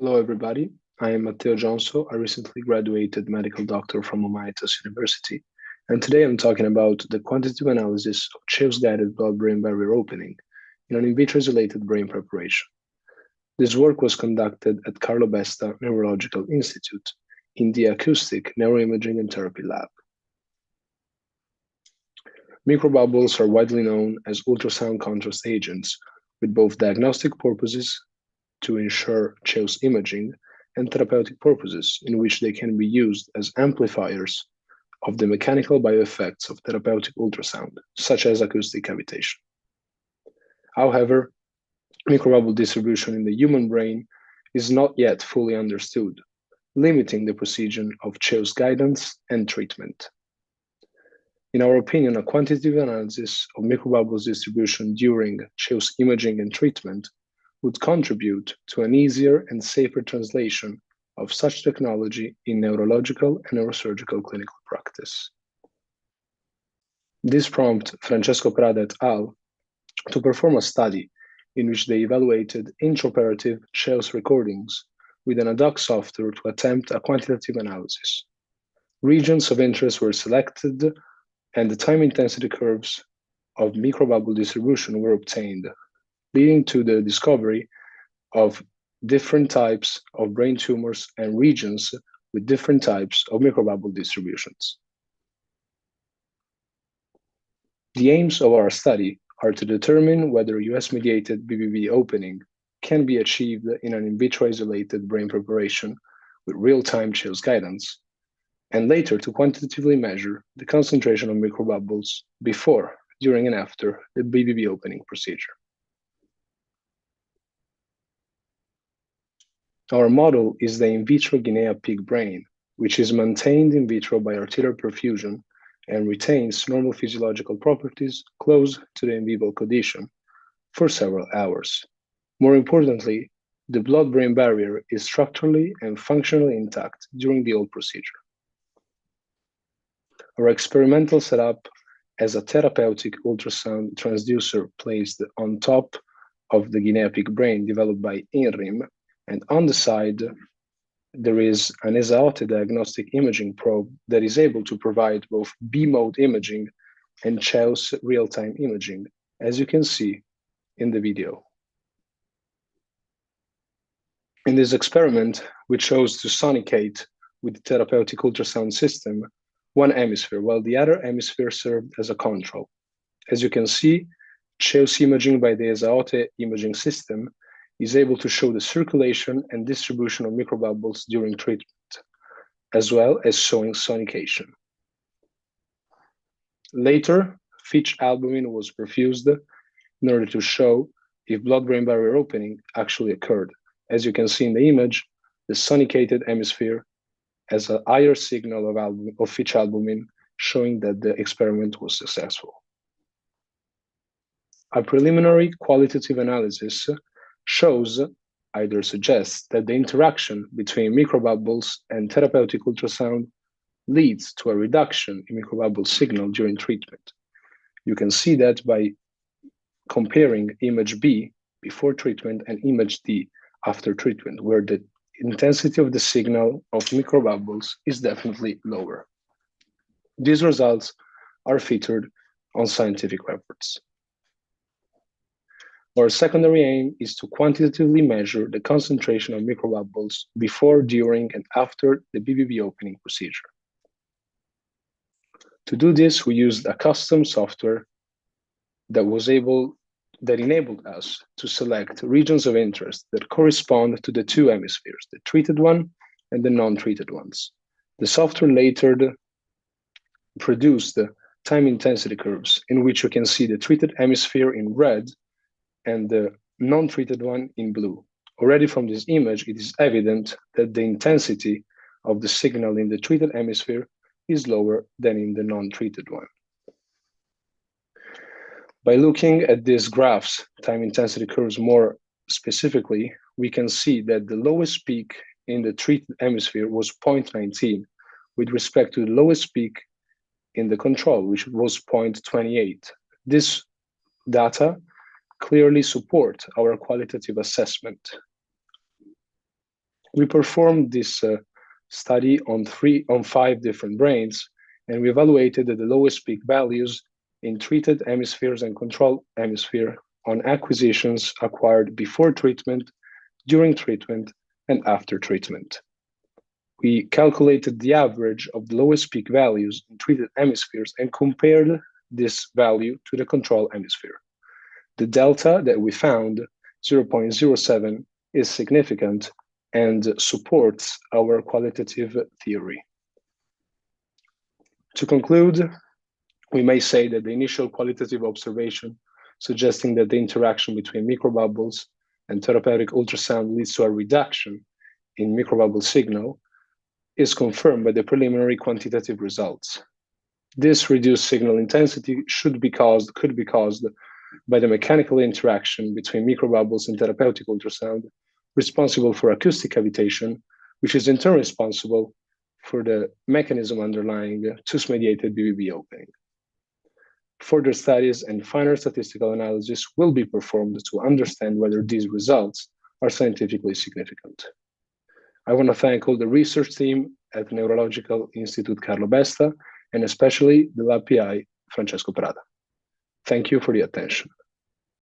Hello, everybody. I am Matteo Gionso, a recently graduated medical doctor from Matteo University, and today I'm talking about the quantitative analysis of CEUS-guided blood-brain barrier opening in an in vitro isolated brain preparation. This work was conducted at Carlo Besta Neurological Institute in the Acoustic Neuroimaging and Therapy Lab. Microbubbles are widely known as ultrasound contrast agents with both diagnostic purposes to ensure CEUS imaging and therapeutic purposes in which they can be used as amplifiers of the mechanical bioeffects of therapeutic ultrasound, such as acoustic cavitation. However, microbubble distribution in the human brain is not yet fully understood, limiting the precision of CEUS guidance and treatment. In our opinion, a quantitative analysis of microbubbles distribution during CEUS imaging and treatment would contribute to an easier and safer translation of such technology in neurological and neurosurgical clinical practice. This prompted Francesco Prada et al. To perform a study in which they evaluated intraoperative CEUS recordings with an ad hoc software to attempt a quantitative analysis. Regions of interest were selected and the time intensity curves of microbubble distribution were obtained, leading to the discovery of different types of brain tumors and regions with different types of microbubble distributions. The aims of our study are to determine whether US-mediated BBB opening can be achieved in an in vitro isolated brain preparation with real-time CEUS guidance, and later to quantitatively measure the concentration of microbubbles before, during, and after the BBB opening procedure. Our model is the in vitro Guinea pig brain, which is maintained in vitro by arterial perfusion and retains normal physiological properties close to the in vivo condition for several hours. More importantly, the blood-brain barrier is structurally and functionally intact during the whole procedure. Our experimental setup as a therapeutic ultrasound transducer placed on top of the Guinea pig brain developed by INRIM, and on the side, there is an ESA-OTE diagnostic imaging probe that is able to provide both B-mode imaging and CEUS real-time imaging, as you can see in the video. In this experiment, we chose to sonicate with the therapeutic ultrasound system one hemisphere, while the other hemisphere served as a control. As you can see, CEUS imaging by the ESA-OTE imaging system is able to show the circulation and distribution of microbubbles during treatment, as well as showing sonication. Later, Fitch albumin was perfused in order to show if blood-brain barrier opening actually occurred. As you can see in the image, the sonicated hemisphere has a higher signal of Fitch albumin, showing that the experiment was successful. A preliminary qualitative analysis shows, either suggests, that the interaction between microbubbles and therapeutic ultrasound leads to a reduction in microbubble signal during treatment. You can see that by comparing image B before treatment and image D after treatment, where the intensity of the signal of microbubbles is definitely lower. These results are featured on scientific reports. Our secondary aim is to quantitatively measure the concentration of microbubbles before, during, and after the BBB opening procedure. To do this, we used a custom software that enabled us to select regions of interest that correspond to the two hemispheres, the treated one and the non-treated ones. The software later produced time intensity curves in which you can see the treated hemisphere in red and the non-treated one in blue. Already from this image, it is evident that the intensity of the signal in the treated hemisphere is lower than in the non-treated one. By looking at these graphs, time intensity curves more specifically, we can see that the lowest peak in the treated hemisphere was 0.19 with respect to the lowest peak in the control, which was 0.28. This data clearly support our qualitative assessment. We performed this study on 5 different brains, and we evaluated the lowest peak values in treated hemispheres and control hemisphere on acquisitions acquired before treatment, during treatment, and after treatment. We calculated the average of the lowest peak values in treated hemispheres and compared this value to the control hemisphere. The delta that we found, 0.07, is significant and supports our qualitative theory. To conclude, we may say that the initial qualitative observation suggesting that the interaction between microbubbles and therapeutic ultrasound leads to a reduction in microbubble signal is confirmed by the preliminary quantitative results. This reduced signal intensity could be caused by the mechanical interaction between microbubbles and therapeutic ultrasound, responsible for acoustic cavitation, which is in turn responsible for the mechanism underlying CEUS-mediated BBB opening. Further studies and finer statistical analysis will be performed to understand whether these results are scientifically significant. I want to thank all the research team at Neurological Institute Carlo Besta, and especially the lab PI, Francesco Prada. Thank you for the attention.